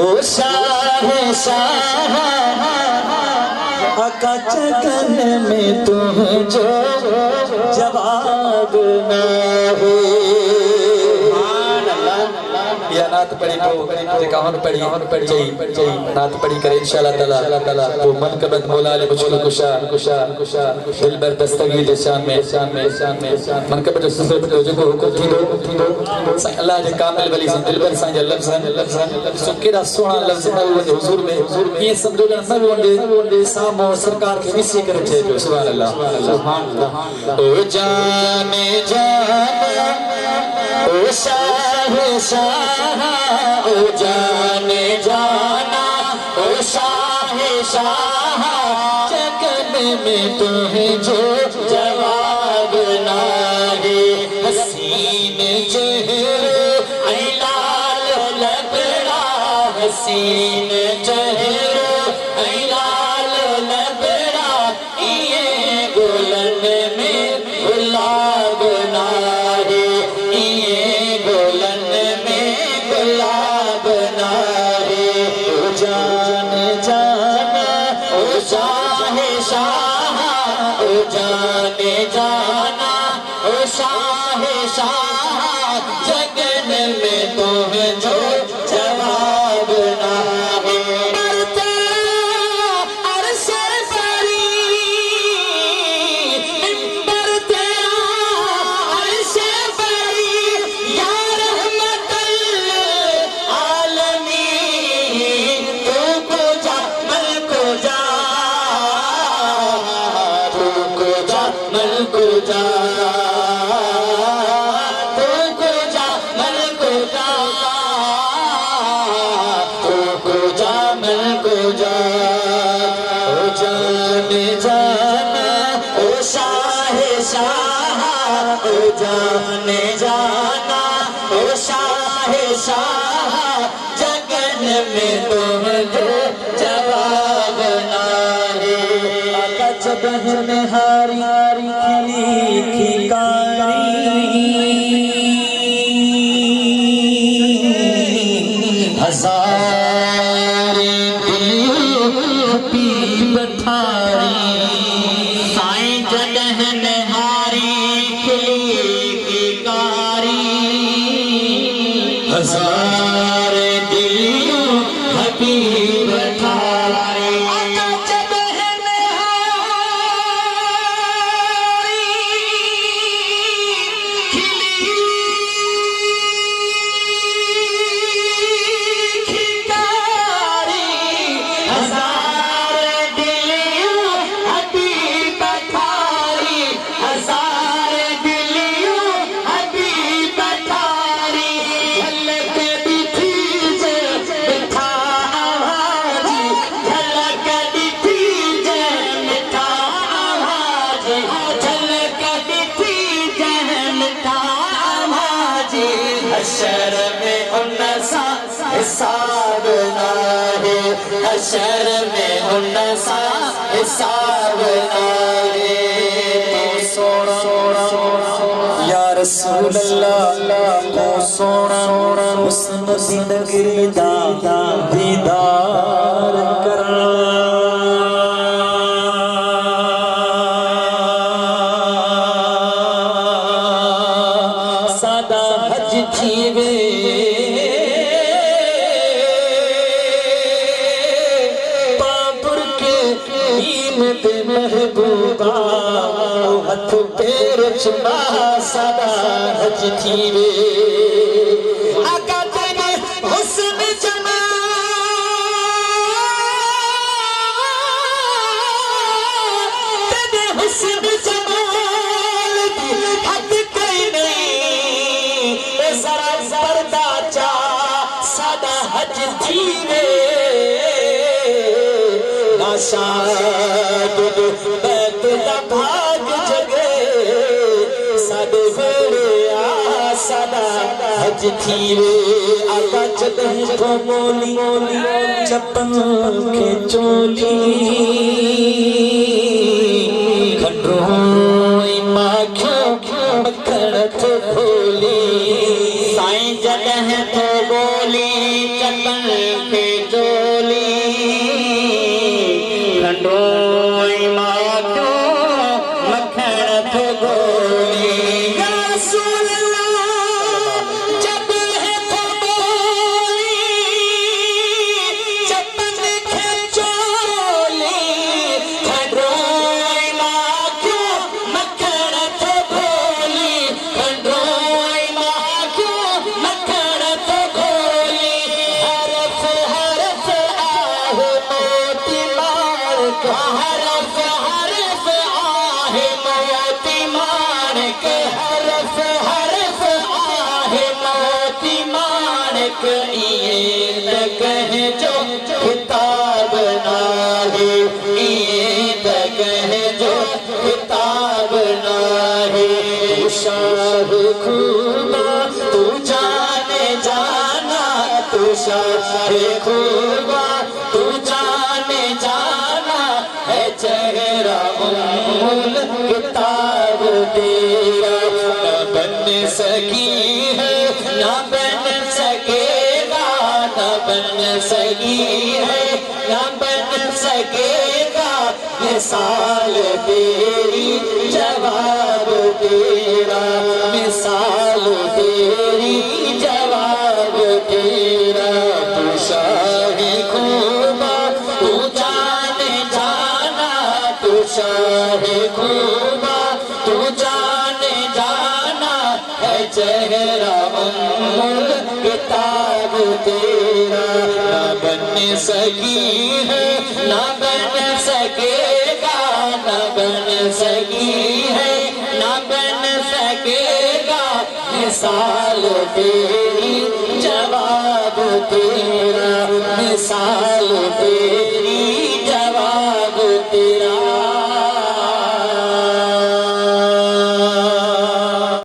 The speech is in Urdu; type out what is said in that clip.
او شاہ شاہ آقا چکن میں تجھے جواب نہ ہو یا نات پڑھی تو جکاہن پڑھی چاہی نات پڑھی کرے انشاءاللہ تعالیٰ تو منقبت مولا علی مشکل کشا دل بر دستگیر شان میں منقبت جو سسر پڑھو جو کو حکم تھی دو اللہ جے کامل ولی سن دل بر سان جا لفظ سکرہ سونا لفظ نبوت حضور میں یہ سمجھو جا نبوت سامو سرکار کی نسی کرے چھے جو سبحان اللہ او جان جانا او شاہ شاہ او جان جانا او شاہ شاہ چکن میں تمہیں جو جواب نہ ہے حسین چہرے اے لال لبڑا حسین چہرے اے لال لبڑا یہ گلن میں گلاب نہ ہے یہ گلن میں گلاب نہ ہے او جان جانا او شاہ شاہ او جان جانا او شاہ شاہ جگن میں تمہیں جو جواب نہ ہے مرتے عرش بری مرتے عرش بری یا رحمت العالمین تو کو جا مل کو جا تو کو جا مل کو جا تو کو جا مل کو جا تو کو جا مل کو جا او جان جانا او شاہ شاہ او جان جانا او شاہ شاہ جگن میں تم جو جواب نہ ہے آقا جب نہاری کھلی ہزار دلیوں پی بٹھاری سائیں جدہ نہاری کھلی کاری ہزار دلیوں حبیب بٹھاری آقا جب نہاری کھلی ہزار دلیوں حبیب بٹھاری ہزار دلیوں حبیب بٹھاری جھلک دکھی جے مٹھا آواجی جھلک دکھی جے مٹھا آواجی جھلک دکھی جے مٹھا آواجی حشر میں ان سا حساب نہ ہے حشر میں ان سا حساب نہ ہے تو سونا یا رسول اللہ تو سونا حسن زندگی دا دیدار کرنا سادہ حج تھیوے محبوبا ہتھ پیر چما سدا حج تھیوے آقا تیرے حسن جمال تیرے حسن جمال کی حد کوئی نہیں ذرا پردہ چا سدا حج تھیوے ناشاد بیت دا بھاگ جگے سادے ویڑے آسادہ حج تھیوے آقا جدہ کو مولی چپن کے چولی کھنڈروئی ماکھوں مکھڑت بھولی سائیں جدہ تو بولی چپن کے عید کہہ جو کتاب نہ ہے عید کہہ جو کتاب نہ ہے تو شاہ خوبا تو جانے جانا تو شاہ خوبا تو جانے جانا ہے چہرہ کتاب تیرا نہ بن سکی ہے نہ بن سکے گا نہ بن سکی ہے نہ بن سکے گا مثال تیری جواب تیرا مثال تیری جواب تیرا تو شاہ خوبا تو جانے جانا تو شاہ خوبا تو جانے جانا ہے چہرہ کتاب تیرا نہ بن سکی ہے نہ بن سکے گا نہ بن سکی ہے نہ بن سکے گا مثال تیری جواب تیرا مثال تیری